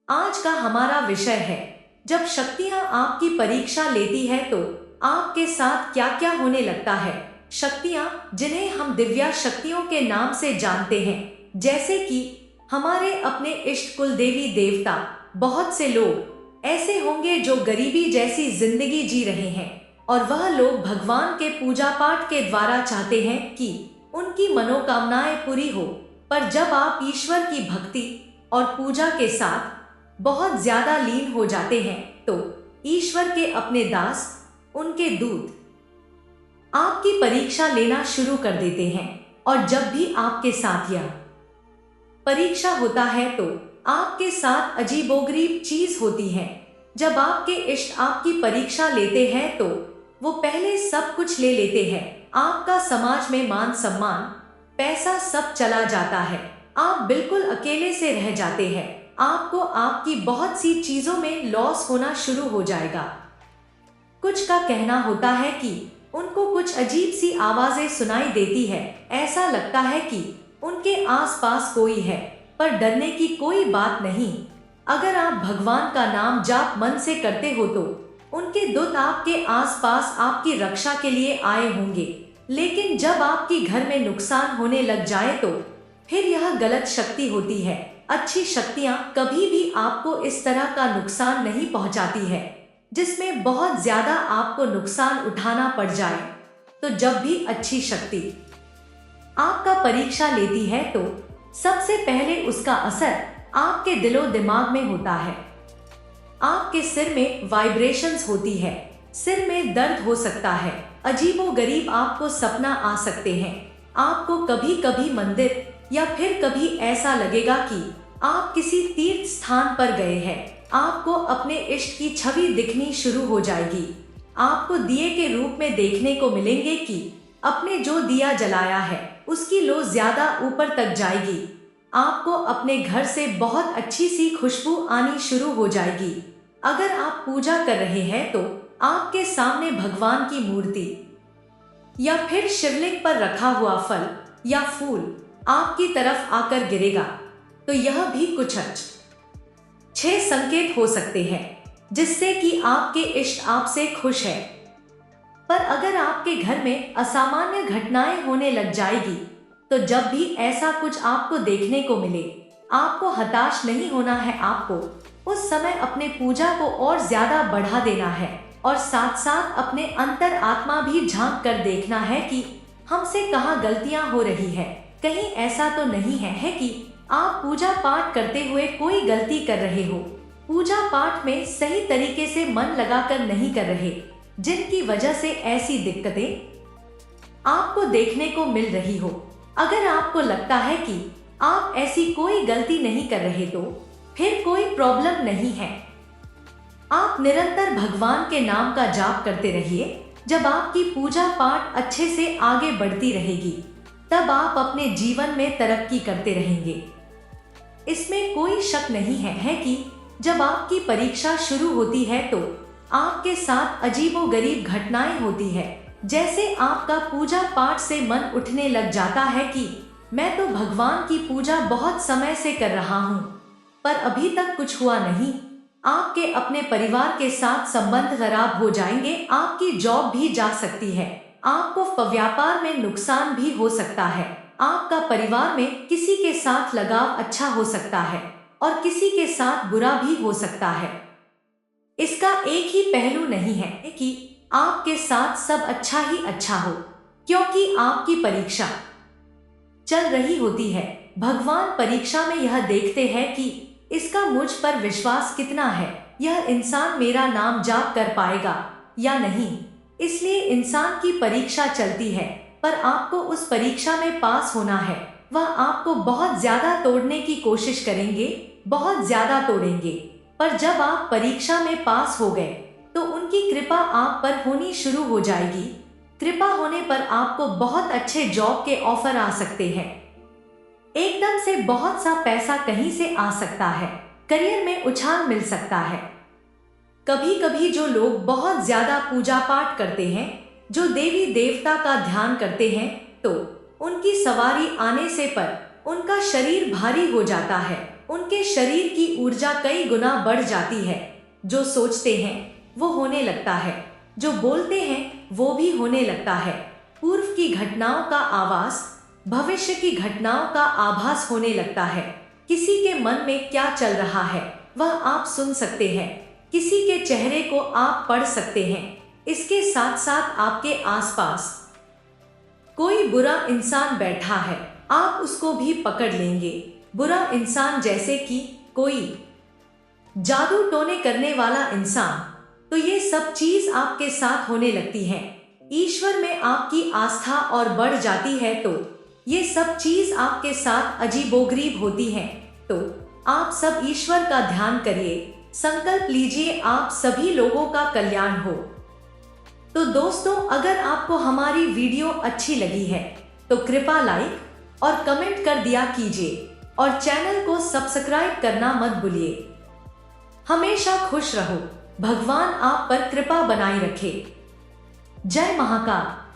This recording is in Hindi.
आज का हमारा विषय है, जब शक्तियां आपकी परीक्षा लेती है तो आपके साथ क्या क्या होने लगता है। शक्तियां, जिन्हें हम दिव्या शक्तियों के नाम से जानते हैं, जैसे कि हमारे अपने इष्ट कुल देवी देवता। बहुत से लोग ऐसे होंगे जो गरीबी जैसी जिंदगी जी रहे हैं और वह लोग भगवान के पूजा पाठ के द्वारा चाहते हैं कि उनकी मनोकामनाएं पूरी हो। पर जब आप ईश्वर की भक्ति और पूजा के साथ बहुत ज्यादा लीन हो जाते हैं तो ईश्वर के अपने दास, उनके दूत, आपकी परीक्षा लेना शुरू कर देते हैं। और जब भी आपके साथ यह परीक्षा होता है तो आपके साथ अजीबोगरीब चीज होती है। जब आपके इष्ट आपकी परीक्षा लेते हैं तो वो पहले सब कुछ ले लेते हैं। आपका समाज में मान सम्मान, पैसा सब चला जाता है। आप बिल्कुल अकेले से रह जाते हैं। आपको आपकी बहुत सी चीजों में लॉस होना शुरू हो जाएगा। कुछ का कहना होता है कि उनको कुछ अजीब सी आवाजें सुनाई देती है। ऐसा लगता है कि उनके आसपास कोई है, पर डरने की कोई बात नहीं। अगर आप भगवान का नाम जाप मन से करते हो तो उनके दूत आपके आसपास आपकी रक्षा के लिए आए होंगे। लेकिन जब आपकी घर में नुकसान होने लग जाए तो फिर यह गलत शक्ति होती है। अच्छी शक्तियां कभी भी आपको इस तरह का नुकसान नहीं पहुंचाती है जिसमें बहुत ज्यादा आपको नुकसान उठाना पड़ जाए। तो जब भी अच्छी शक्ति आपका परीक्षा लेती है तो सबसे पहले उसका असर आपके दिलो दिमाग में होता है। आपके सिर में वाइब्रेशंस होती है, सिर में दर्द हो सकता है, अजीबोगरीब आपको सपना आ सकते हैं। आपको कभी कभी मंदिर या फिर कभी ऐसा लगेगा कि आप किसी तीर्थ स्थान पर गए हैं। आपको अपने इष्ट की छवि दिखनी शुरू हो जाएगी। आपको दिए के रूप में देखने को मिलेंगे कि अपने जो दिया जलाया है उसकी लो ज्यादा ऊपर तक जाएगी। आपको अपने घर से बहुत अच्छी सी खुशबू आनी शुरू हो जाएगी। अगर आप पूजा कर रहे हैं तो आपके सामने भगवान की मूर्ति या फिर शिवलिंग पर रखा हुआ फल या फूल आपकी तरफ आकर गिरेगा। तो यह भी कुछ अच्छे संकेत हो सकते हैं जिससे कि आपके इष्ट आपसे खुश है। पर अगर आपके घर में असामान्य घटनाएं होने लग जाएगी तो जब भी ऐसा कुछ आपको देखने को मिले, आपको हताश नहीं होना है। आपको उस समय अपने पूजा को और ज्यादा बढ़ा देना है और साथ साथ अपने अंतर आत्मा भी झांक कर देखना है कि हमसे कहाँ गलतियां हो रही है। कहीं ऐसा तो नहीं है कि आप पूजा पाठ करते हुए कोई गलती कर रहे हो, पूजा पाठ में सही तरीके से मन लगाकर नहीं कर रहे, जिनकी वजह से ऐसी दिक्कतें आपको देखने को मिल रही हो। अगर आपको लगता है कि आप ऐसी कोई गलती नहीं कर रहे तो फिर कोई प्रॉब्लम नहीं है। आप निरंतर भगवान के नाम का जाप करते रहिए। जब आपकी पूजा पाठ अच्छे से आगे बढ़ती रहेगी तब आप अपने जीवन में तरक्की करते रहेंगे। इसमें कोई शक नहीं है कि जब आपकी परीक्षा शुरू होती है तो आपके साथ अजीबोगरीब घटनाएं होती है। जैसे आपका पूजा पाठ से मन उठने लग जाता है कि मैं तो भगवान की पूजा बहुत समय से कर रहा हूँ पर अभी तक कुछ हुआ नहीं। आपके अपने परिवार के साथ संबंध खराब हो जाएंगे। आपकी जॉब भी जा सकती है। आपको व्यापार में नुकसान भी हो सकता है। आपका परिवार में किसी के साथ लगाव अच्छा हो सकता है और किसी के साथ बुरा भी हो सकता है। इसका एक ही पहलू नहीं है कि आपके साथ सब अच्छा ही अच्छा हो, क्योंकि आपकी परीक्षा चल रही होती है। भगवान परीक्षा में यह देखते हैं कि इसका मुझ पर विश्वास कितना है, यह इंसान मेरा नाम जाप कर पाएगा या नहीं। इसलिए इंसान की परीक्षा चलती है, पर आपको उस परीक्षा में पास होना है। वह आपको बहुत ज्यादा तोड़ने की कोशिश करेंगे, बहुत ज्यादा तोड़ेंगे, पर जब आप परीक्षा में पास हो गए तो उनकी कृपा आप पर होनी शुरू हो जाएगी। कृपा होने पर आपको बहुत अच्छे जॉब के ऑफर आ सकते हैं। एकदम से बहुत सा पैसा कहीं से आ सकता है। करियर में उछाल मिल सकता है। कभी कभी जो लोग बहुत ज्यादा पूजा पाठ करते हैं, जो देवी देवता का ध्यान करते हैं, तो उनकी सवारी आने से पर उनका शरीर भारी हो जाता है। उनके शरीर की ऊर्जा कई गुना बढ़ जाती है। जो सोचते हैं वो होने लगता है, जो बोलते हैं वो भी होने लगता है। पूर्व की घटनाओं का आभास भविष्य की घटनाओं का आभास होने लगता है। किसी के मन में क्या चल रहा है वह आप सुन सकते हैं, किसी के चेहरे को आप पढ़ सकते हैं। इसके साथ साथ आपके आसपास कोई बुरा इंसान बैठा है, आप उसको भी पकड़ लेंगे। बुरा इंसान जैसे कि कोई जादू टोने करने वाला इंसान। तो ये सब चीज आपके साथ होने लगती है। ईश्वर में आपकी आस्था और बढ़ जाती है तो ये सब चीज आपके साथ अजीबोगरीब होती है। तो आप सब ईश्वर का ध्यान करिए, संकल्प लीजिए आप सभी लोगों का कल्याण हो। तो दोस्तों, अगर आपको हमारी वीडियो अच्छी लगी है तो कृपया लाइक और कमेंट कर दिया कीजिए और चैनल को सब्सक्राइब करना मत भूलिए। हमेशा खुश रहो, भगवान आप पर कृपा बनाए रखे। जय महाकाल।